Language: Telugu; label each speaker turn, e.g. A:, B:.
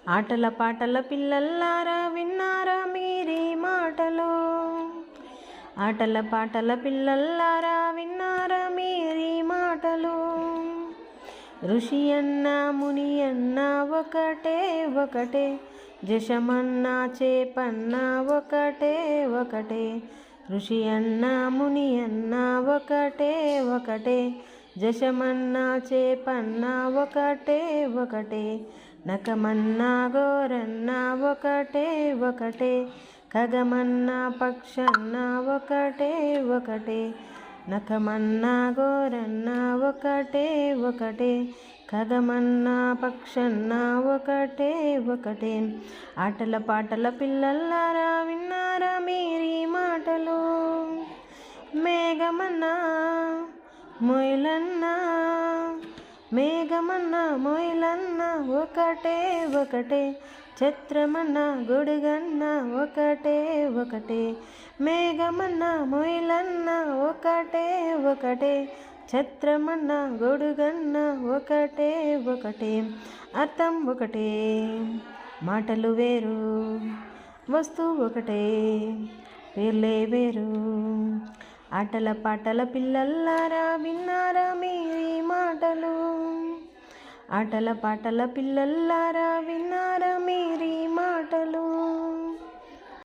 A: ఆటల పాటల పిల్లల్లారా విన్నారా మీరీ మాటలు? ఆటల పాటల పిల్లల్లారా విన్నారా మీరీ మాటలు? ఋషి అన్న ముని అన్న ఒకటే ఒకటే, జశమన్న చేపన్న ఒకటే ఒకటే. ఋషి అన్న ముని అన్న ఒకటే ఒకటే, జశమన్న చేపన్న ఒకటే ఒకటే. నకమన్న గోరన్న ఒకటే ఒకటే, ఖగమన్న పక్షన్న ఒకటే ఒకటే. నఖమన్న గోరన్న ఒకటే ఒకటే, ఖగమన్న పక్షన్న ఒకటే ఒకటే. ఆటల పాటల పిల్లల్లారా విన్నారా మీరీ మాటలు? మేఘమన్న మొయిలన్న, మేఘమన్న మొయిలన్న ఒకటే ఒకటే, ఛత్రమన్న గొడుగన్న ఒకటే ఒకటే. మేఘమన్న మొయిలన్న ఒకటే ఒకటే, ఛత్రమన్న గొడుగన్న ఒకటే ఒకటే. అర్థం ఒకటే, మాటలు వేరు, వస్తువు ఒకటే, పేర్లే వేరు. ఆటల పాటల పిల్లల్లారా విన్నారా మీరీ మాటలు? ఆటల పాటల పిల్లల్లారా విన్నారా